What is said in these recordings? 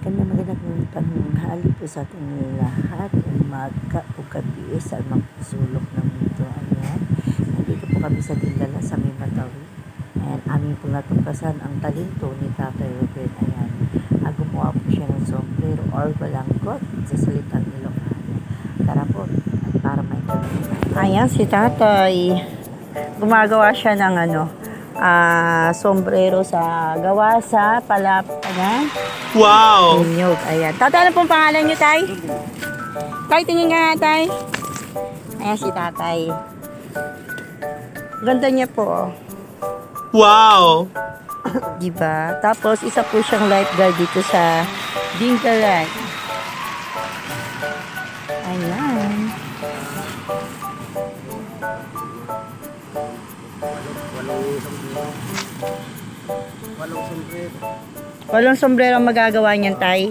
Magandang tanghali po sa ating lahat, umaga o gabi sa mga sulok ng mundo. Ayan, nandito po kami sa Dingala sa may Matawi. Ayan, amin po natuklasan ang talento ni Tatay Ruben. Ayan, gumawa po siya ng sombrero or balangkot sa salitang Ilocano. Tara po, para may tanong. Ayan, si Tatay, gumagawa siya ng sombrero sa gawa sa ayan. Wow! Inyog, ayan. Tatay, ano pong pangalan niyo, Tay? Tay, tingin nga, Tay. Ayan si Tatay. Ganda niya po, oh. Wow! Diba? Tapos, isa po siyang lifeguard dito sa Dingalan. Ayan. Walong sombrero ang magagawa niyan, Tay.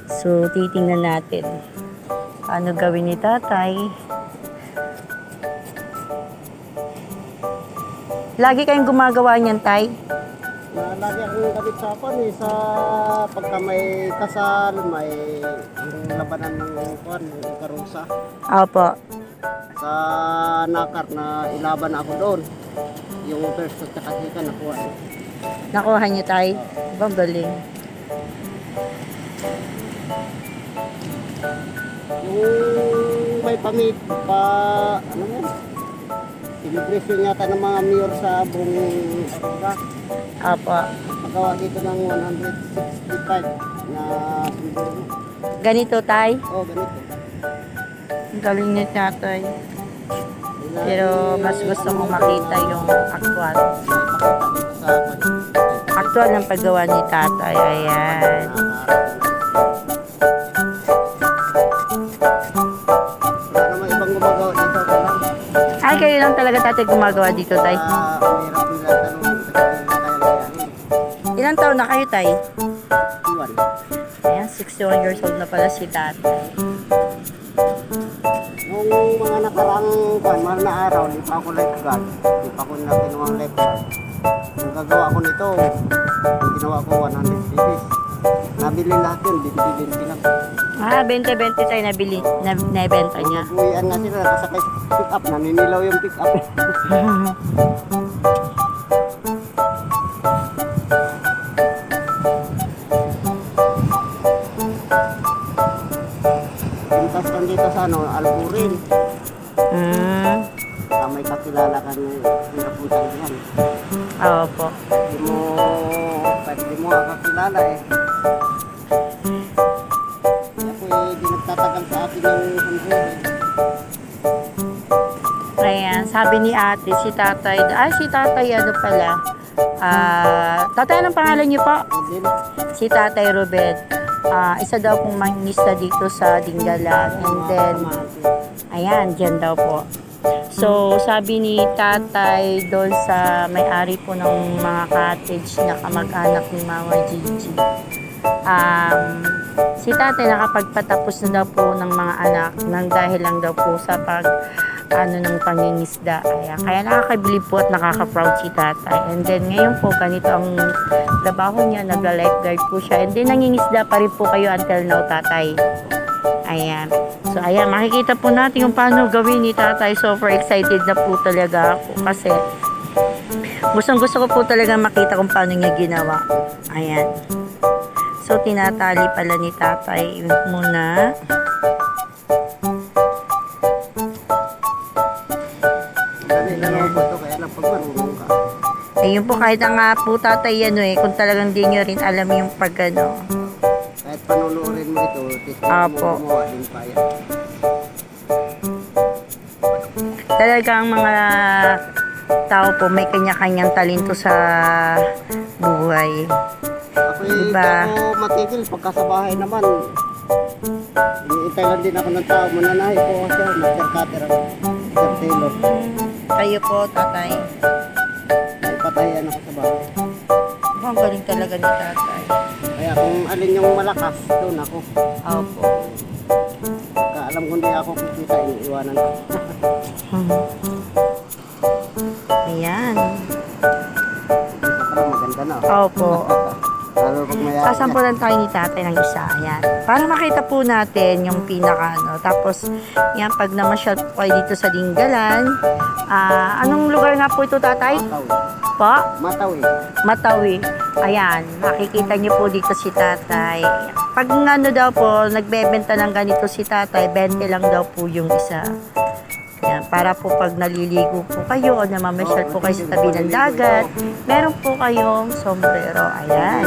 So, titingnan natin. Paano gawin ni Tatay? Lagi kayong gumagawa niyan, Tay? Lagi akong kabit-sapan sa pagka may kasal, may labanan ng karusa. Opo. Sa nakar na ilaban ako doon. Yung first at saka second nakuha. Nakuha niyo, Tay? Ibang galing. Yung may ano mo? Celebration yata ng mga mayor sa buong Africa. Opo. Pagawa dito ng 165 na sombrero. Ganito, Tay? Oo, ganito. Ang galing ni Tatay. Pero mas gusto kong makita yung actual. Actual ng paggawa ni Tatay. Ayan. Wala naman ibang gumagawa dito. Ay, kayo lang talaga, Tatay, gumagawa dito, Tay. Mahirap nila tanong sa kaya. Ilang taon na kayo, Tay? Iwan. Ayan, 61 years old na pala si Tatay. Nung mga nakarang mahal na araw, di pa ako lifeguard. Di pa ako nakinuwang lifeguard. Nung gagawa ko nito, yung ginawa ko 100 pieces. Nabili lahat yun, 20-20 lang. 20-20 tayo nabenta niya. Uwian nga sila, nakasakay sa pick-up, naninilaw yung pick-up. Pintas kan dito sa Alburin. Na may kakilala ka ng pinapuntan yan. Opo. Di mo kakilala eh. Di nagtatagal sa akin yung sombrero. Ayan, sabi ni ate, si Tatay, si Tatay ano pala, Tatay, anong pangalan niyo po? Si Tatay Ruben. Isa daw pong mangingisda dito sa Dingalan. And then, ayan, dyan daw po. So, sabi ni Tatay doon sa may-ari po ng mga cottage na kamag-anak ni Mama Gigi. Si Tatay nakapagpatapos na daw po ng mga anak nang dahil lang daw po sa ng pangingisda. Kaya nakakabilib po at nakaka-proud si Tatay. And then ngayon po, ganito ang trabaho niya, nagla-lifeguard po siya. And then nangingisda pa rin po kayo until now, Tatay. Ayan. So, ayan, makikita po natin yung paano gawin ni Tatay. Super excited na po talaga ako kasi gusto ko po talaga makita kung paano niya ginawa. Ayan. So, tinatali pala ni Tatay muna. Ayun po, kahit nga po, Tatay, kung talagang di nyo rin alam yung kahit panunurin mo ito, Apo. mo gumawa din pa yan. Talagang mga tao po may kanya-kanyang talento sa buhay. Ako diba? Ako matigil pagka sa bahay naman. Iniintay lang din ako ng tao. Mananahi po kasi master cutter ako. Master tailor. Kayo po, Tatay. Ay patayan ako sa bahay. Ang galing talaga ni Tatay. Kaya kung alin yung malakas, doon ako. Opo. Pagka alam kung di ako kikita, iniiwanan ko. Ayan. parang maganda na. Opo. Lalo pag may Sasampulan tayo ni tatay ng isa. Ayan. Para makita po natin yung pinaka ano. Tapos, yan, pag namasyal po kayo dito sa Dingalan, anong lugar nga po ito, tatay? Matawi. Po? Matawi. Matawi. Ayan, makikita niyo po dito si tatay. Pag ano daw po, nagbebenta ng ganito si tatay, 20 lang daw po yung isa. Ayan, para po pag naliligo po kayo o namamasyal po kayo sa tabi ng dagat, meron po kayong sombrero. Ayan.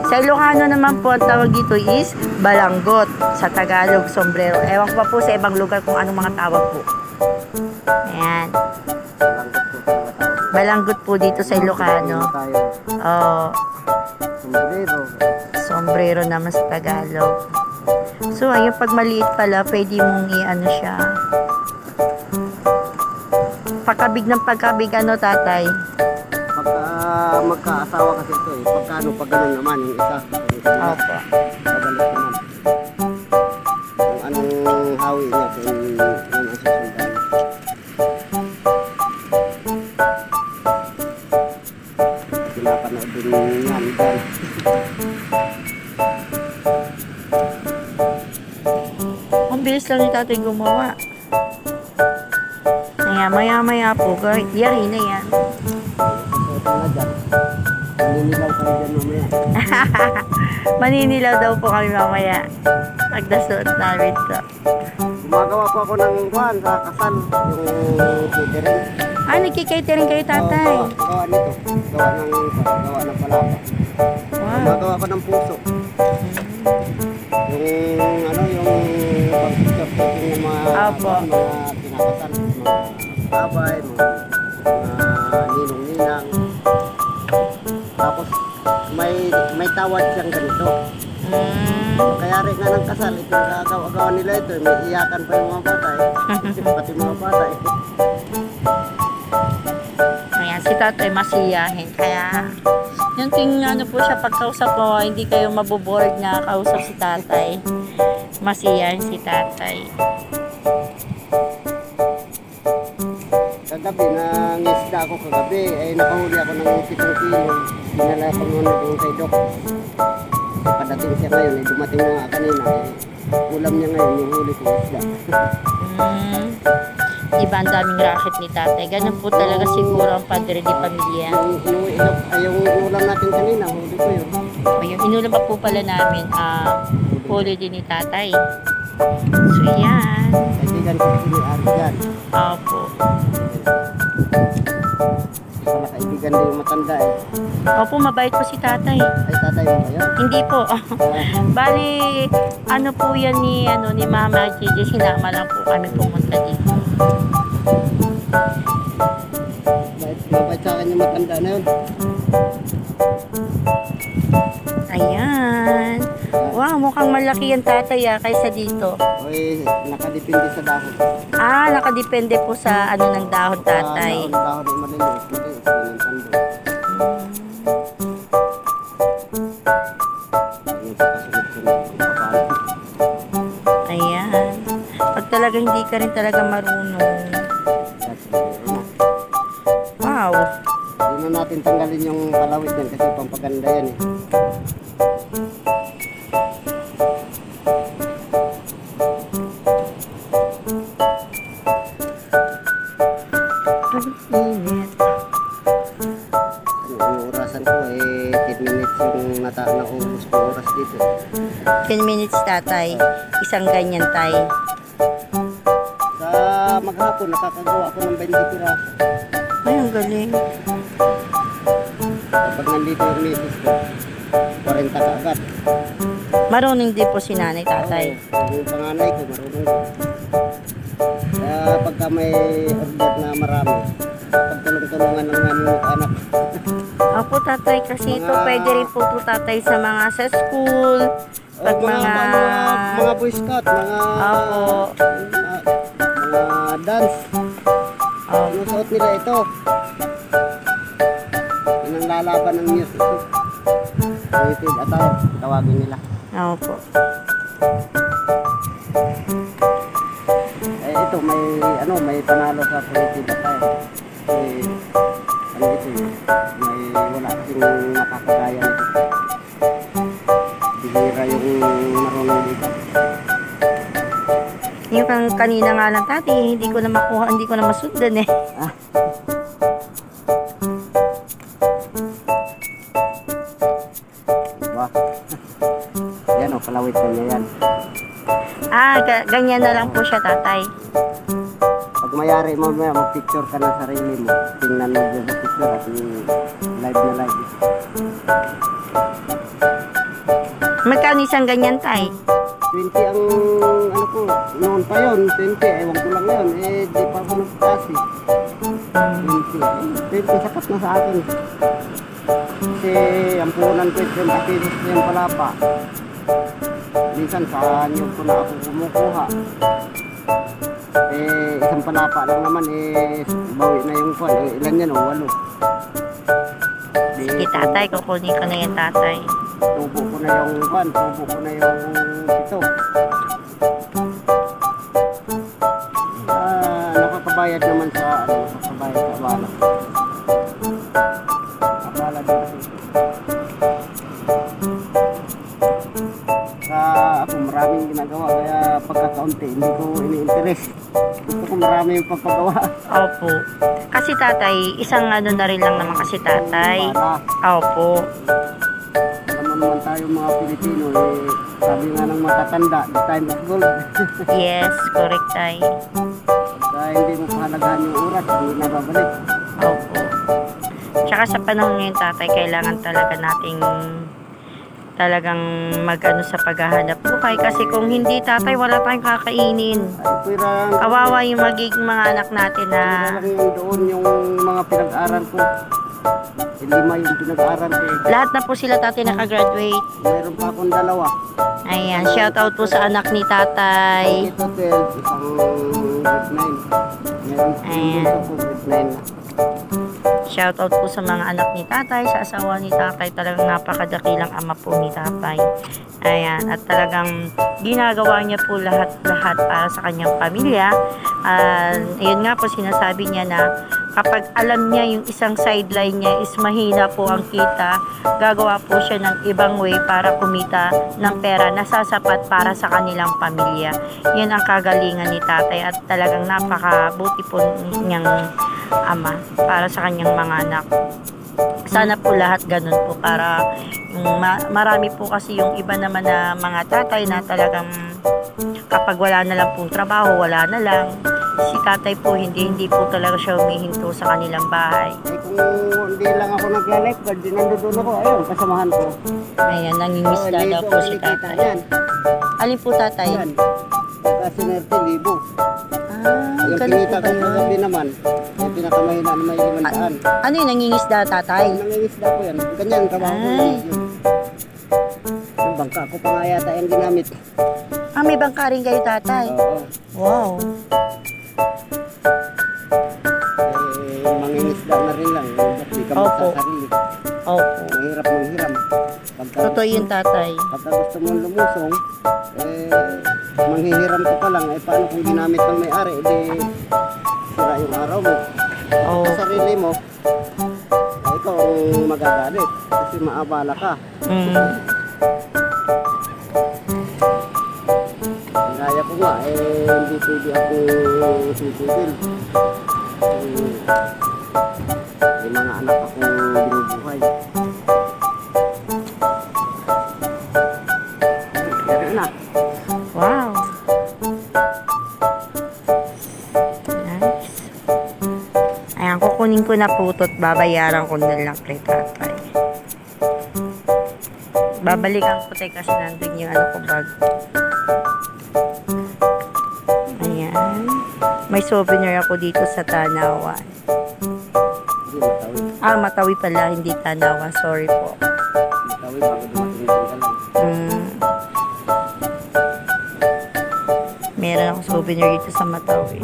Sa Ilocano naman po, ang tawag dito is balanggot. Sa Tagalog, sombrero. Ewan ko pa po sa ibang lugar kung anong mga tawag po. Ayan. Balanggot po dito sa Ilocano. Oh, Sombrero. sombrero naman sa Tagalog. So, ayun, pag maliit pala, pwede mong i-ano siya. Pagkabig ng pagkabig, ano, tatay? Pagka magkaasawa kasi ito eh. Pagka ano, pag ganun naman yung isa. Opo. Pabalik naman. Kung anong hawi niya, kung yung ang susundan. Pinapanood din yan. Ang bilis lang ni tatay gumawa. Ayan, maya-maya po, yari na yan. Ito na dyan. Naninilaw kayo dyan mamaya. Maninilaw daw po kami mamaya. Pagdasuot namin to. Gumagawa po ako ng kwan sa kasal. Yung catering. Nagkikatering kayo, tatay. Gawa nito. Gawa ng palapa. Wow. Gumagawa ko ng puso. Yung ano, yung pag-picture ng mga Apo. mga kinakasal, mga babay, mga ninong-ninang. Tapos may tawad siyang ganito. Kaya rin nga ng kasal, ito gagawa nila ito. May iyakan pa yung mga bata pati mga bata Ayan, si tatay masiyahin. Kaya, yung ting ano po siya, pagkausap mo, hindi kayo maboboard na kausap si tatay. Masiyahin si tatay. Kagabi, nangisda ako kagabi, ay nakahuli ako ng 7 kilo. Dinala ko muna doon kay Doc. Padating siya ngayon, dumating na nga kanina. Ulam niya ngayon, yung huli ko isda. Diba ang daming racket ni tatay? Ganun po talaga siguro ang padre di pamilya. Yung ulam natin kanina, huli ko yun. Ayun, inulam pa po pala namin, huli din ni tatay. So, yan. Kaibigan ko si Ari dyan. Opo. Sana kaibigan din yung matanda eh. Opo, mabait po si tatay. Ay, tatay mo ba yun? Hindi po. Bali, ano po yan ni Mama Gigi, sinama lang po kami pumunta dito. Mabait sa akin yung matanda na yun. Ayan. Wow, mukhang malaki yung tatay kaysa dito. Oy, nakadepende sa dahon. Nakadepende po sa ano ng dahon, tatay. Dahon yung maliliit. Maliit. Yung pando. Yung pakasunod-sunod kung paano. Ayan. Pag talaga hindi ka rin talaga marunong. Wow. Hindi na natin tanggalin yung palawit yan kasi pampaganda yan eh. Ang init. Yung orasan ko eh 10 minutes yung naubos ko oras dito. 10 minutes, tatay. Isang ganyan, tay. Sa maghapon nakakagawa ako ng 20 piraso. Ay, ang galing. Kapag nandito yung misis ko, 40 ka agad. Marunong din po si nanay, tatay. Yung panganay ko, marunong ko. Kaya pagka may order na marami, pagtulong-tulungan lang namin mag-anak. Opo, tatay, kasi ito pwede rin po ito, tatay, sa mga sa school. Pag mga Boy Scout, Opo. mga dance. Yung suot nila ito. Yun ang lalaban ng news ito. Creative attire, tawagin nila. Opo. Ito may panalo sa creative attire. Ano ito may wala kasing kagaya nito. Bihira yung marunong dito. Yung kanina nga lang tati, hindi ko na makuha, hindi ko na masundan eh. Ah. Diba? Yan o, palawitan niya yan. Ganyan na lang po siya tatay. Pag mayari mo, mag-picture ka ng sarili mo. Tingnan mo dyan sa picture at live na live. Magkano isang ganyan tay? 20 ang ano ko, noon pa yun, 20, ewan ko lang yun, di pa ako nagkasi. 20 sakat na sa akin. Kasi ang punan ko 20 pesos na yung palapa. Minsan sa nyug ko na ako kumukuha. Isang palapa lang naman, bawi na yung kwan. Ilan yan o, 8. Sige tatay, kukunin ko na yan tatay. Tubo ko na yung kwan, tubo ko na yung ito. Nakakabayad naman sa nakakabayad sa abala. Abala din kasi. Ako maraming ginagawa kaya pagkakaunti hindi ko ini-interest. Gusto ko marami yung pagpagawa. Opo. Kasi tatay, isang ano na rin lang naman kasi tatay. Opo. Naman tayo mga Pilipino, sabi nga ng matatanda, the time is gold. Yes, correct tay. Kaya hindi mo pahalagahan yung oras, hindi na babalik. Opo. Tsaka sa panahon ngayon tatay, kailangan talaga nating talagang mag-ano sa paghahanap buhay. Kasi kung hindi tatay, wala tayong kakainin. Kawawa yung magiging mga anak natin na... lang yung doon yung mga pinag-aral ko. 5 yung pinag-aral ko. Lahat na po sila tatay nakagraduate. Meron pa akong 2. Ayan, shout out po sa anak ni tatay. Ito 12, isang grade 9. Meron po grade 9 na. Shout out po sa mga anak ni tatay, sa asawa ni tatay. Talagang napakadakilang ama po ni tatay. Ayan, at talagang ginagawa niya po lahat-lahat para sa kanyang pamilya. Ayun nga po, sinasabi niya na kapag alam niya yung isang sideline niya is mahina po ang kita, gagawa po siya ng ibang way para kumita ng pera na sasapat para sa kanilang pamilya. Yun ang kagalingan ni tatay at talagang napakabuti po niyang ama para sa kanyang mga anak. Sana po lahat ganun po para marami po kasi yung iba naman na mga tatay na talagang kapag wala na lang pong trabaho, wala na lang. Si tatay po hindi po talaga siya humihinto sa kanilang bahay. Kung hindi lang ako nagla-lifeguard, dinandoon ako, ayun, kasamahan ko. Ayan, nangingisda daw po si tatay. Alin po tatay? Yan, kasi 30,000. Yung Ganun kinita po ko ba kagabi yun? naman, yung pinakamahina na may 500. Ano yung nangingisda tatay? Nangingisda ko yan, ganyan, trabaho ko Ay. yun. Yung bangka ko pa nga yata yung ginamit. May bangka rin kayo tatay? Oo. Wow. Mangingisda na rin lang, hindi ka Opo. magsasarili. Opo. Mahirap manghiram. Totoo yun tatay. Pagka gusto mong lumusong, manghihiram ka pa lang, paano kung ginamit ng may-ari, sira yung araw mo. Oh. Sa sarili mo, ikaw ang magagalit kasi maabala ka. Gaya ko nga, hindi pwede ako titigil. May mga anak akong binubuhay. Yan na. Wow. Nice. Ayan, kukunin ko na po ito at babayaran ko na lang kay tatay. Babalikan ko tayo kasi nandun yung ano ko bag. Ayan. May souvenir ako dito sa Tanawan. Hindi matawi. Matawi pala, hindi Tanawan. Sorry po. Matawi bago dumating yung ka lang. Meron akong souvenir dito sa Matawi.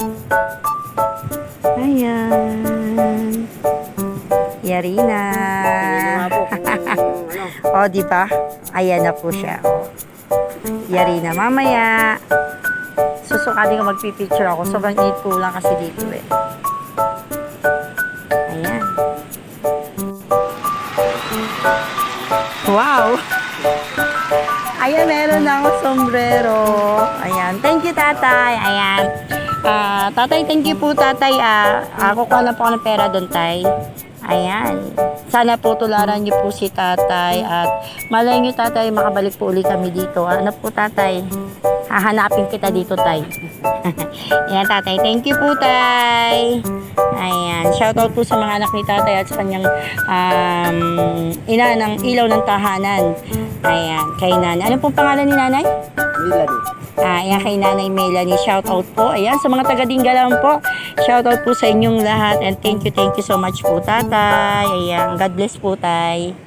Ayan. Yari na. O, di ba? Ayan na po siya. O. Yari na. Mamaya, susukatin ko magpipicture ako. Sobrang init po lang kasi dito eh. Ayan. Wow! Ayan, meron na ako sombrero. Ayan. Thank you, tatay. Ayan. Tatay, thank you po, tatay. Kukuha na po ako ng pera doon, tay. Ayan. Sana po tularan niyo po si tatay. At malay niyo, tatay, makabalik po ulit kami dito. Ano po, tatay? Hahanapin kita dito, tay. Ayan, tatay. Thank you po, tay. Ayan. Shoutout po sa mga anak ni tatay at sa kanyang ina ng ilaw ng tahanan. Ayan. Kay nanay. Ano pong pangalan ni nanay? Melanie. Ayan, kay Nanay Melanie, shout out po. Ayan, sa mga taga-Dinggalan po, shout out po sa inyong lahat. And thank you so much po, tatay. Ayan, God bless po, tay.